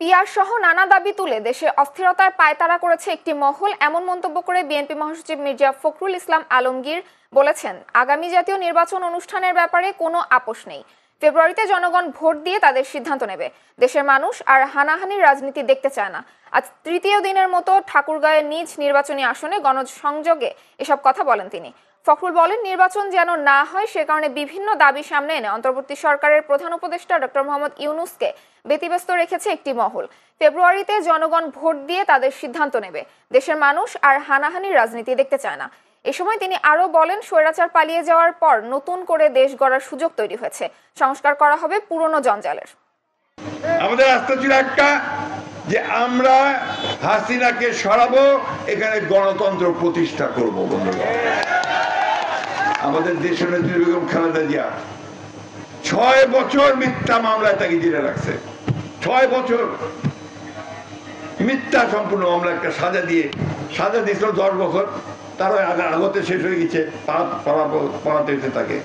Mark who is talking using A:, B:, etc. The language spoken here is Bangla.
A: পিআর সহ নানা দাবি তুলে দেশে অস্থিরতার পায়তারা করেছে একটি মহল, এমন মন্তব্য করে বিএনপি মহাসচিব মির্জা ফখরুল ইসলাম আলমগীর বলেছেন, আগামী জাতীয় নির্বাচন অনুষ্ঠানের ব্যাপারে কোনো আপোষ নেই। ফেব্রুয়ারিতে জনগণ ভোট দিয়ে তাদের সিদ্ধান্ত নেবে। দেশের মানুষ আর হানাহানির রাজনীতি দেখতে চায় না। আজ তৃতীয় দিনের মতো ঠাকুরগাঁওয়ের নিজ নির্বাচনী আসনে গণসংযোগে এসব কথা বলেন তিনি। ফখরুল বলেন, নির্বাচন যেন না হয় সে কারণে বিভিন্ন দাবি সামনে এনে অন্তর্বর্তী সরকারের প্রধান উপদেষ্টা ডক্টর মোহাম্মদ ইউনূসকে ব্যতিব্যস্ত রেখেছে একটি মহল। ফেব্রুয়ারিতে জনগণ ভোট দিয়ে তাদের সিদ্ধান্ত নেবে। দেশের মানুষ আর হানাহানির রাজনীতি দেখতে চায় না। এ সময় তিনি আরো বলেন, স্বৈরাচার পালিয়ে যাওয়ার পর নতুন করে দেশ গড়ার সুযোগ তৈরি হয়েছে। সংস্কার করা হবে পুরনো জঞ্জালের।
B: আমাদের আস্থা ছিল একটা, যে আমরা হাসিনাকে সরাবো, এখানে গণতন্ত্র প্রতিষ্ঠা করব। বন্ধুগণ, আমাদের দেশের নেত্রী বেগম খালেদা জিয়া 6 বছর মিথ্যা মামলায় তাকে জেলে রাখছে। 6 বছর মিথ্যা সম্পূর্ণ মামলা, একটা সাজা দিয়েছিল 10 বছর। তার আগতে শেষ হয়ে গেছে, পড়াতে হয়েছে তাকে।